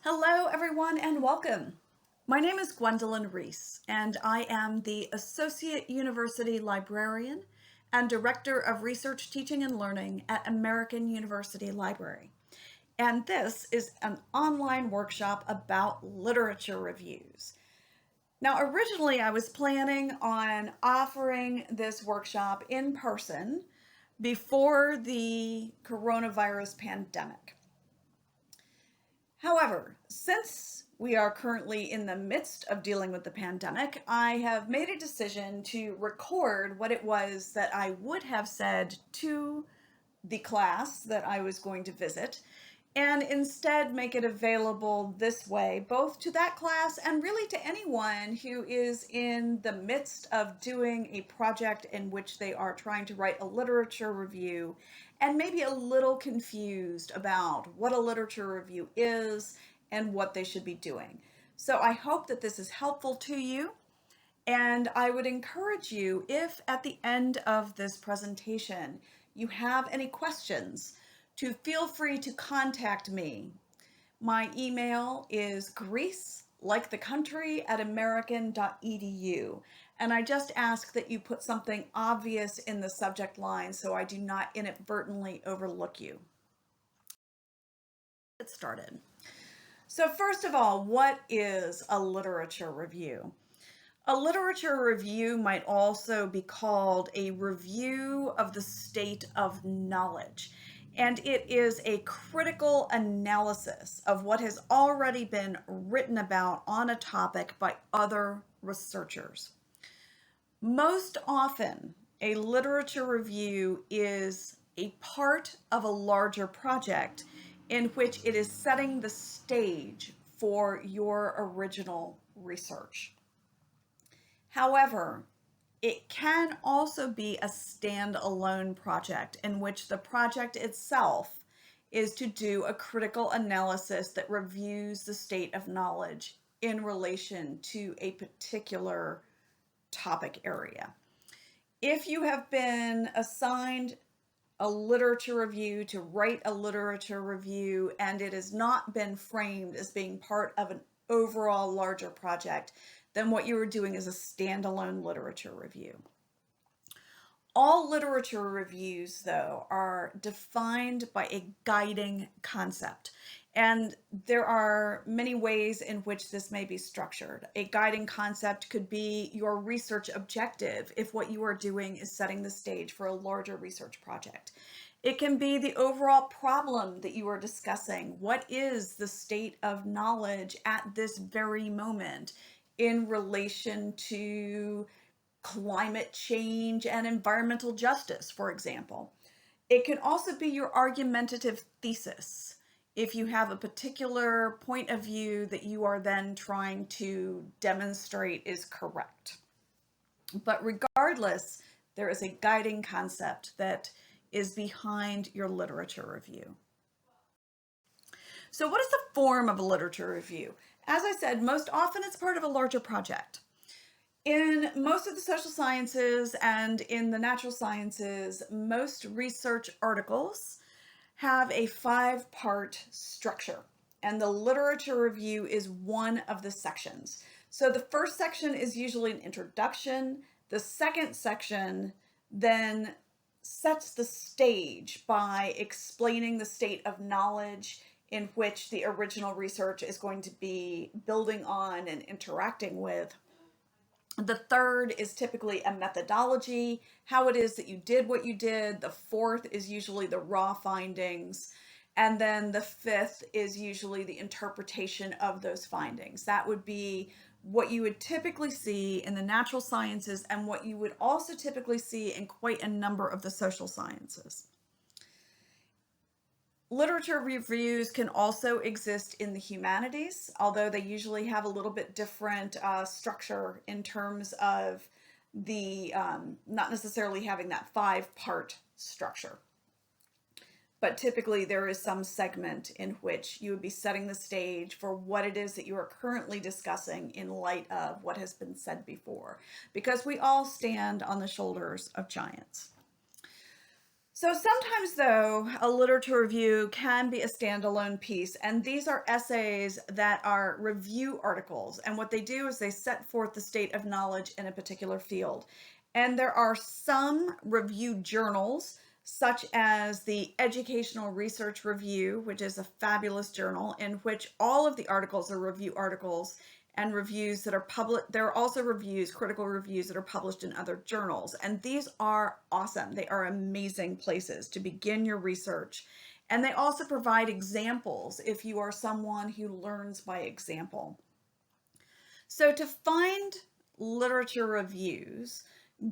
Hello, everyone, and welcome. My name is Gwendolyn Reece, and I am the Associate University Librarian and Director of Research, Teaching, and Learning at American University Library. And this is an online workshop about literature reviews. Now, originally, I was planning on offering this workshop in person before the coronavirus pandemic. However, since we are currently in the midst of dealing with the pandemic, I have made a decision to record what it was that I would have said to the class that I was going to visit and instead make it available this way, both to that class and really to anyone who is in the midst of doing a project in which they are trying to write a literature review and maybe a little confused about what a literature review is and what they should be doing. So I hope that this is helpful to you. And I would encourage you, if at the end of this presentation you have any questions, to feel free to contact me. My email is Greece, like the country, at american.edu. And I just ask that you put something obvious in the subject line so I do not inadvertently overlook you. Let's get started. So first of all, what is a literature review? A literature review might also be called a review of the state of knowledge, and it is a critical analysis of what has already been written about on a topic by other researchers. Most often, a literature review is a part of a larger project in which it is setting the stage for your original research. However, it can also be a standalone project in which the project itself is to do a critical analysis that reviews the state of knowledge in relation to a particular topic area. If you have been assigned a literature review to write a literature review and it has not been framed as being part of an overall larger project, then what you are doing is a standalone literature review. All literature reviews, though, are defined by a guiding concept. And there are many ways in which this may be structured. A guiding concept could be your research objective if what you are doing is setting the stage for a larger research project. It can be the overall problem that you are discussing. What is the state of knowledge at this very moment in relation to climate change and environmental justice, for example? It can also be your argumentative thesis if you have a particular point of view that you are then trying to demonstrate is correct. But regardless, there is a guiding concept that is behind your literature review. So what is the form of a literature review? As I said, most often it's part of a larger project. In most of the social sciences and in the natural sciences, most research articles have a 5-part structure, and the literature review is one of the sections. So the first section is usually an introduction. The second section then sets the stage by explaining the state of knowledge in which the original research is going to be building on and interacting with. The third is typically a methodology, how it is that you did what you did. The fourth is usually the raw findings. And then the fifth is usually the interpretation of those findings. That would be what you would typically see in the natural sciences and what you would also typically see in quite a number of the social sciences. Literature reviews can also exist in the humanities, although they usually have a little bit different structure in terms of the not necessarily having that 5-part structure. But typically there is some segment in which you would be setting the stage for what it is that you are currently discussing in light of what has been said before, because we all stand on the shoulders of giants. So sometimes, though, a literature review can be a standalone piece, and these are essays that are review articles. And what they do is they set forth the state of knowledge in a particular field. And there are some review journals, such as the Educational Research Review, which is a fabulous journal in which all of the articles are review articles and reviews that are public. There are also reviews, critical reviews that are published in other journals. And these are awesome. They are amazing places to begin your research. And they also provide examples if you are someone who learns by example. So to find literature reviews,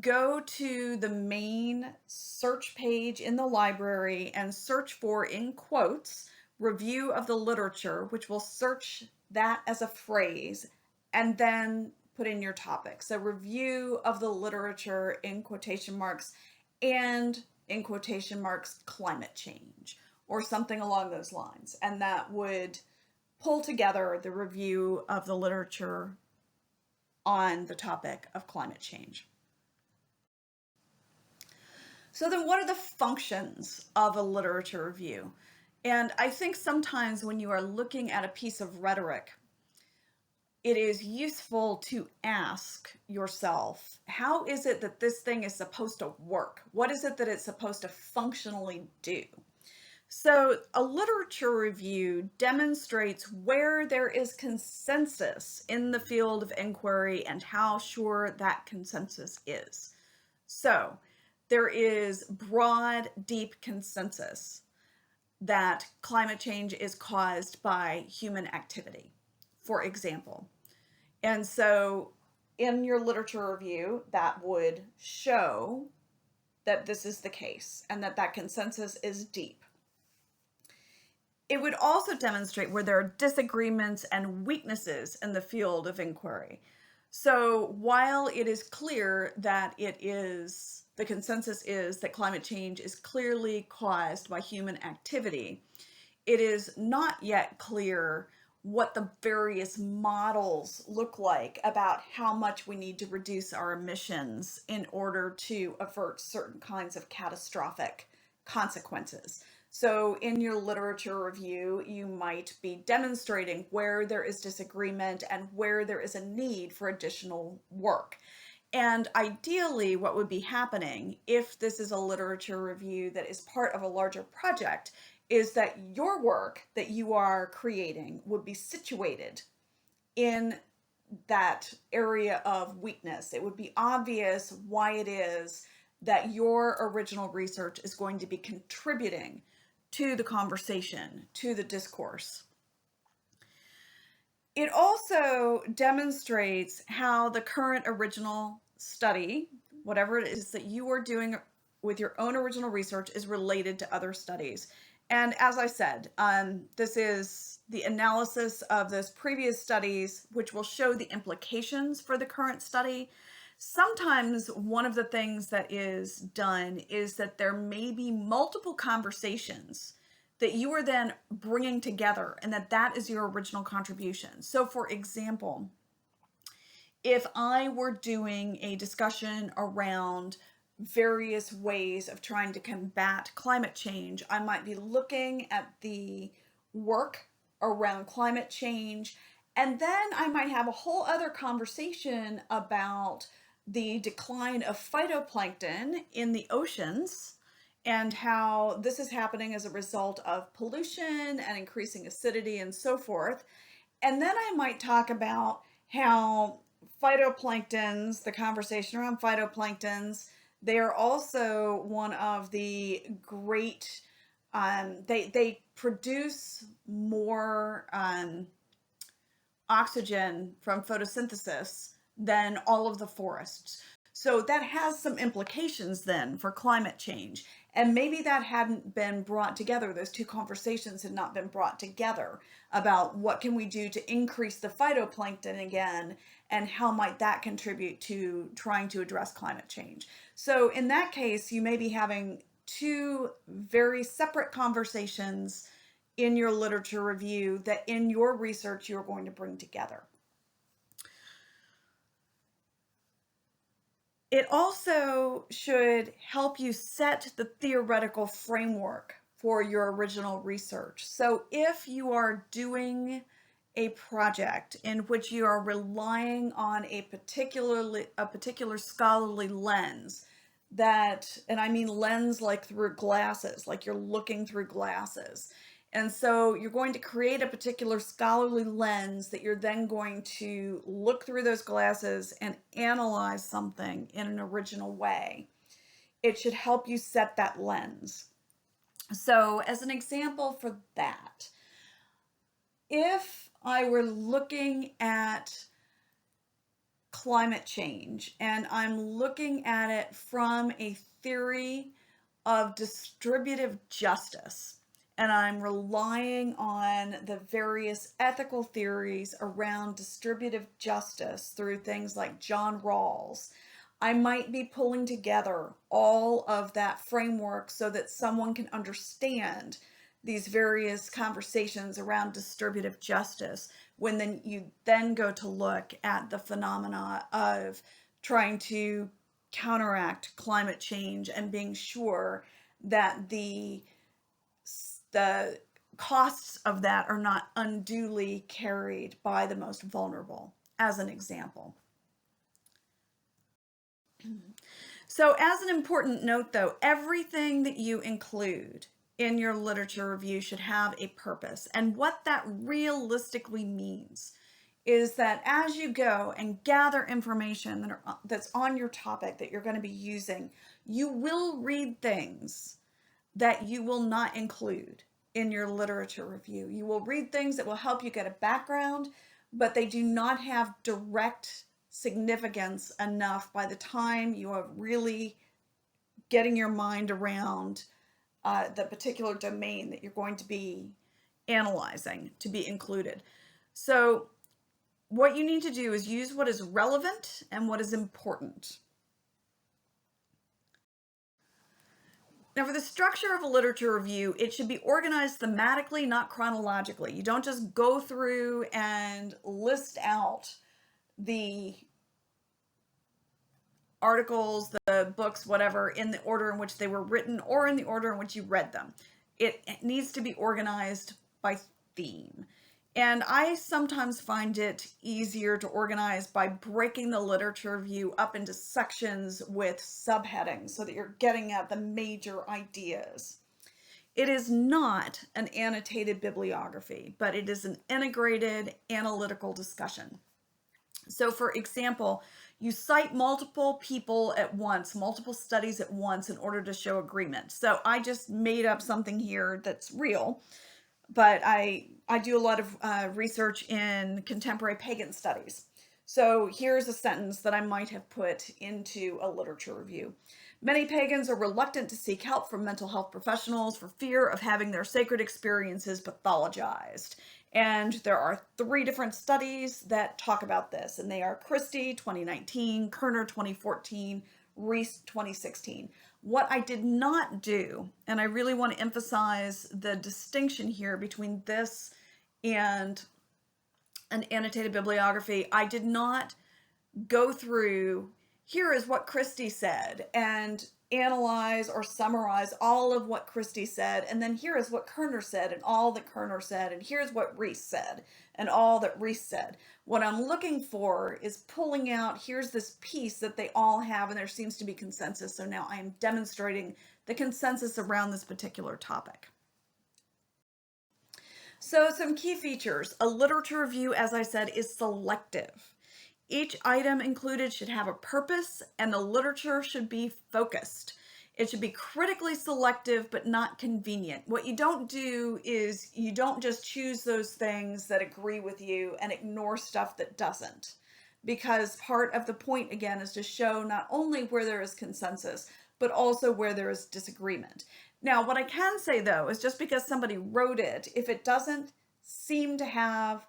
go to the main search page in the library and search for, in quotes, review of the literature, which will search that as a phrase, and then put in your topic. So review of the literature in quotation marks and in quotation marks climate change or something along those lines. And that would pull together the review of the literature on the topic of climate change. So then what are the functions of a literature review? And I think sometimes when you are looking at a piece of rhetoric, it is useful to ask yourself, how is it that this thing is supposed to work? What is it that it's supposed to functionally do? So a literature review demonstrates where there is consensus in the field of inquiry and how sure that consensus is. So there is broad, deep consensus that climate change is caused by human activity, for example. And so in your literature review, that would show that this is the case and that that consensus is deep. It would also demonstrate where there are disagreements and weaknesses in the field of inquiry. So while it is clear that the consensus is that climate change is clearly caused by human activity, it is not yet clear what the various models look like about how much we need to reduce our emissions in order to avert certain kinds of catastrophic consequences. So in your literature review, you might be demonstrating where there is disagreement and where there is a need for additional work. And ideally, what would be happening if this is a literature review that is part of a larger project is that your work that you are creating would be situated in that area of weakness. It would be obvious why it is that your original research is going to be contributing to the conversation, to the discourse. It also demonstrates how the current original study, whatever it is that you are doing with your own original research, is related to other studies. And as I said, this is the analysis of those previous studies, which will show the implications for the current study. Sometimes one of the things that is done is that there may be multiple conversations that you are then bringing together and that is your original contribution. So for example, if I were doing a discussion around various ways of trying to combat climate change, I might be looking at the work around climate change, and then I might have a whole other conversation about the decline of phytoplankton in the oceans and how this is happening as a result of pollution and increasing acidity and so forth. And then I might talk about how phytoplanktons, the conversation around phytoplanktons, they are also one of the great, they produce more oxygen from photosynthesis than all of the forests. So that has some implications then for climate change. And maybe that hadn't been brought together. Those two conversations had not been brought together about what can we do to increase the phytoplankton again, and how might that contribute to trying to address climate change. So in that case, you may be having two very separate conversations in your literature review that in your research you're going to bring together. It also should help you set the theoretical framework for your original research. So if you are doing a project in which you are relying on a particular scholarly lens, that, and I mean lens like through glasses, like you're looking through glasses. And so you're going to create a particular scholarly lens that you're then going to look through those glasses and analyze something in an original way. It should help you set that lens. So, as an example for that, if I were looking at climate change and I'm looking at it from a theory of distributive justice, and I'm relying on the various ethical theories around distributive justice through things like John Rawls, I might be pulling together all of that framework so that someone can understand these various conversations around distributive justice when then you then go to look at the phenomena of trying to counteract climate change and being sure that the costs of that are not unduly carried by the most vulnerable, as an example. So, as an important note though, everything that you include in your literature review should have a purpose. And what that realistically means is that as you go and gather information that's on your topic that you're going to be using, you will read things that you will not include in your literature review. You will read things that will help you get a background, but they do not have direct significance enough by the time you are really getting your mind around the particular domain that you're going to be analyzing to be included. So what you need to do is use what is relevant and what is important. Now, for the structure of a literature review, it should be organized thematically, not chronologically. You don't just go through and list out the articles, the books, whatever, in the order in which they were written or in the order in which you read them. It needs to be organized by theme. And I sometimes find it easier to organize by breaking the literature review up into sections with subheadings so that you're getting at the major ideas. It is not an annotated bibliography, but it is an integrated analytical discussion. So, for example, you cite multiple people at once, multiple studies at once in order to show agreement. So I just made up something here that's real, but I do a lot of research in contemporary pagan studies. So here's a sentence that I might have put into a literature review. Many pagans are reluctant to seek help from mental health professionals for fear of having their sacred experiences pathologized. And there are 3 different studies that talk about this, and they are Christie 2019, Kerner 2014, Reece 2016. What I did not do, and I really want to emphasize the distinction here between this and an annotated bibliography, I did not go through, here is what Christie said, and analyze or summarize all of what Christie said, and then here is what Kerner said, and all that Kerner said, and here's what Reece said, and all that Reece said. What I'm looking for is pulling out, here's this piece that they all have, and there seems to be consensus, so now I am demonstrating the consensus around this particular topic. So some key features. A literature review, as I said, is selective. Each item included should have a purpose, and the literature should be focused. It should be critically selective, but not convenient. What you don't do is you don't just choose those things that agree with you and ignore stuff that doesn't. Because part of the point, again, is to show not only where there is consensus, but also where there is disagreement. Now, what I can say, though, is just because somebody wrote it, if it doesn't seem to have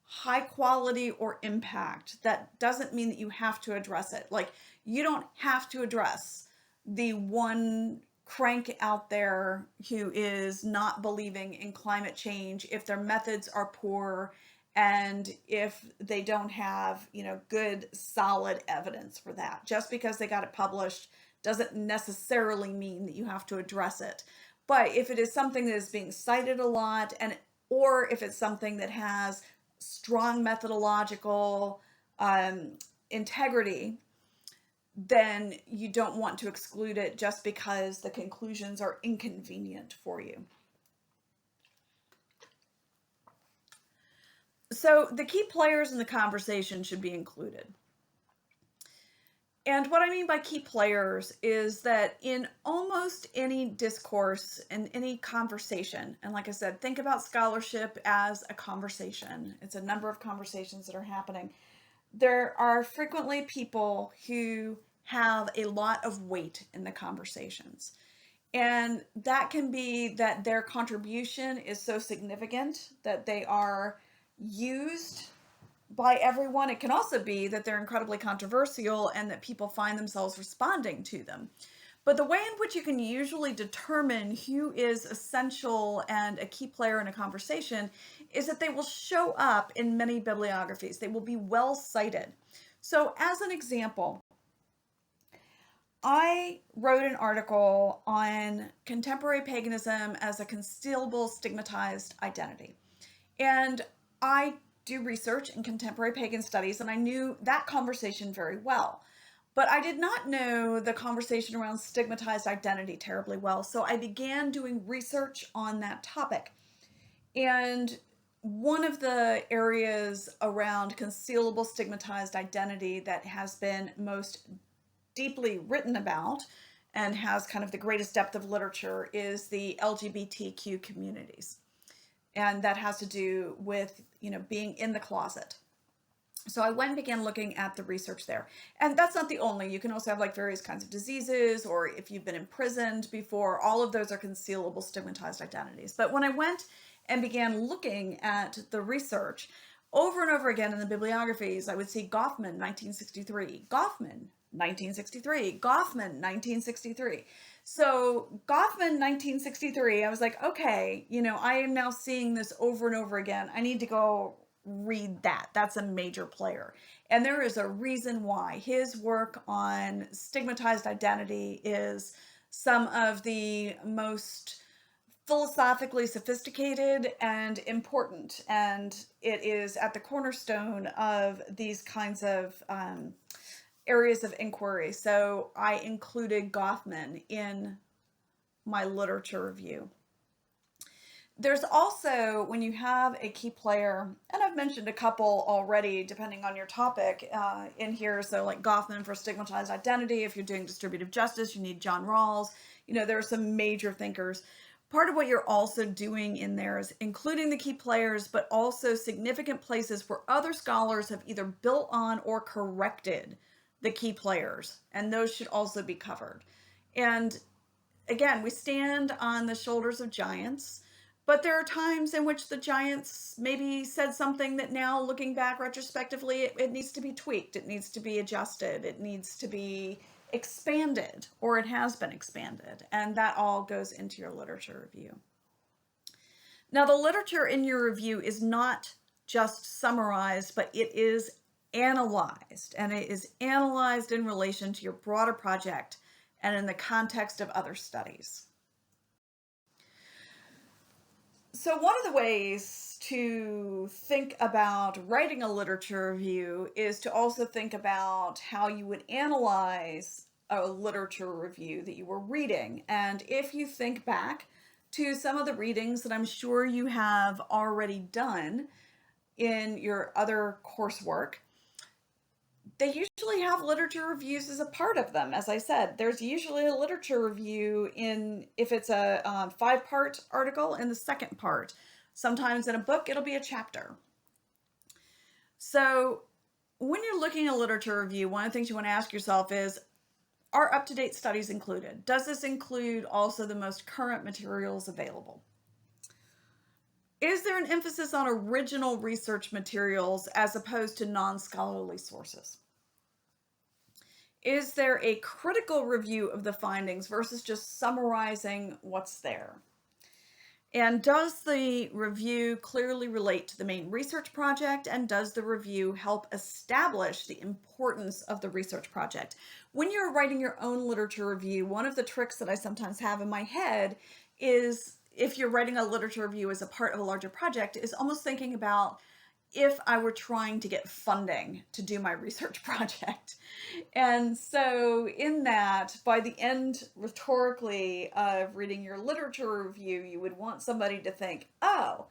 high quality or impact, that doesn't mean that you have to address it. Like, you don't have to address the one crank out there who is not believing in climate change if their methods are poor and if they don't have, good solid evidence for that. Just because they got it published doesn't necessarily mean that you have to address it. But if it is something that is being cited a lot, or if it's something that has strong methodological integrity, then you don't want to exclude it just because the conclusions are inconvenient for you. So the key players in the conversation should be included. And what I mean by key players is that in almost any discourse and any conversation, and like I said, think about scholarship as a conversation. It's a number of conversations that are happening. There are frequently people who have a lot of weight in the conversations. And that can be that their contribution is so significant that they are used by everyone. It can also be that they're incredibly controversial and that people find themselves responding to them. But the way in which you can usually determine who is essential and a key player in a conversation is that they will show up in many bibliographies. They will be well cited. So as an example, I wrote an article on contemporary paganism as a concealable stigmatized identity. And I do research in contemporary pagan studies, and I knew that conversation very well. But I did not know the conversation around stigmatized identity terribly well. So I began doing research on that topic. And one of the areas around concealable stigmatized identity that has been most deeply written about and has kind of the greatest depth of literature is the LGBTQ communities. And that has to do with, being in the closet. So I went and began looking at the research there. And that's not the only. You can also have like various kinds of diseases, or if you've been imprisoned before, all of those are concealable stigmatized identities. But when I went and began looking at the research, over and over again in the bibliographies, I would see Goffman, 1963, Goffman, 1963, Goffman, 1963. So Goffman, 1963, I was like, okay, I am now seeing this over and over again. I need to go read that. That's a major player. And there is a reason why. His work on stigmatized identity is some of the most philosophically sophisticated and important. And it is at the cornerstone of these kinds of areas of inquiry. So I included Goffman in my literature review. There's also, when you have a key player, and I've mentioned a couple already depending on your topic in here, so like Goffman for stigmatized identity. If you're doing distributive justice, you need John Rawls. There are some major thinkers. Part of what you're also doing in there is including the key players, but also significant places where other scholars have either built on or corrected the key players, and those should also be covered. And again, we stand on the shoulders of giants, but there are times in which the giants maybe said something that now, looking back retrospectively, it needs to be tweaked, it needs to be adjusted, it needs to be expanded, or it has been expanded, and that all goes into your literature review. Now, the literature in your review is not just summarized, but it is analyzed, and it is analyzed in relation to your broader project and in the context of other studies. So one of the ways to think about writing a literature review is to also think about how you would analyze a literature review that you were reading. And if you think back to some of the readings that I'm sure you have already done in your other coursework, they usually have literature reviews as a part of them. As I said, there's usually a literature review if it's a 5-part article, in the second part. Sometimes in a book, it'll be a chapter. So when you're looking at a literature review, one of the things you want to ask yourself is, are up-to-date studies included? Does this include also the most current materials available? Is there an emphasis on original research materials as opposed to non-scholarly sources? Is there a critical review of the findings versus just summarizing what's there? And does the review clearly relate to the main research project? And does the review help establish the importance of the research project? When you're writing your own literature review, one of the tricks that I sometimes have in my head is, if you're writing a literature review as a part of a larger project, is almost thinking about, if I were trying to get funding to do my research project. And so, in that, by the end, rhetorically, of reading your literature review, you would want somebody to think, oh,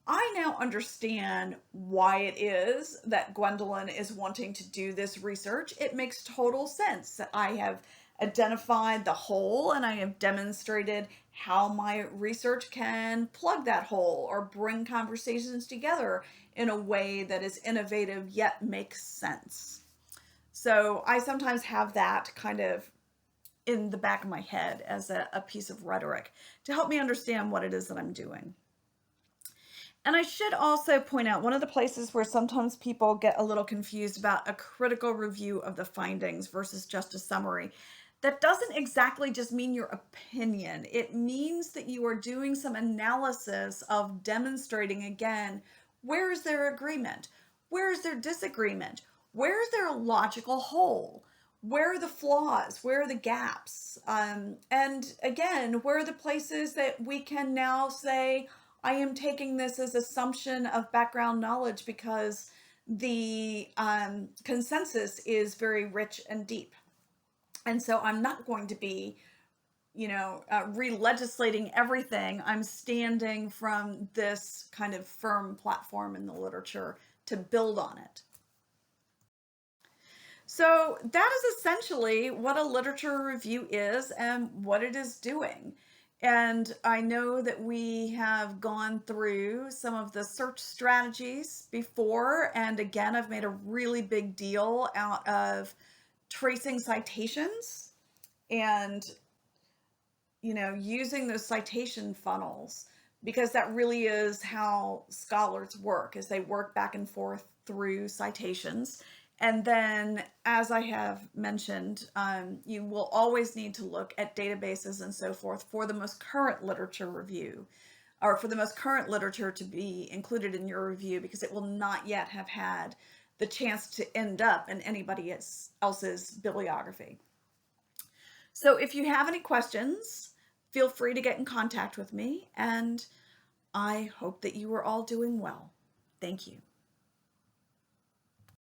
I now understand why it is that Gwendolyn is wanting to do this research. It makes total sense. I have identified the hole and I have demonstrated how my research can plug that hole or bring conversations together in a way that is innovative yet makes sense. So I sometimes have that kind of in the back of my head as a piece of rhetoric to help me understand what it is that I'm doing. And I should also point out, one of the places where sometimes people get a little confused about a critical review of the findings versus just a summary. That doesn't exactly just mean your opinion. It means that you are doing some analysis of demonstrating, again, where is their agreement? Where is their disagreement? Where is there a logical hole? Where are the flaws? Where are the gaps? And again, where are the places that we can now say, I am taking this as assumption of background knowledge because the consensus is very rich and deep. And so I'm not going to be, re-legislating everything. I'm standing from this kind of firm platform in the literature to build on it. So that is essentially what a literature review is and what it is doing. And I know that we have gone through some of the search strategies before. And again, I've made a really big deal out of tracing citations and, using those citation funnels, because that really is how scholars work, is they work back and forth through citations. And then, as I have mentioned, you will always need to look at databases and so forth for the most current literature review, or for the most current literature to be included in your review, because it will not yet have had the chance to end up in anybody else's bibliography. So if you have any questions, feel free to get in contact with me, and I hope that you are all doing well. Thank you.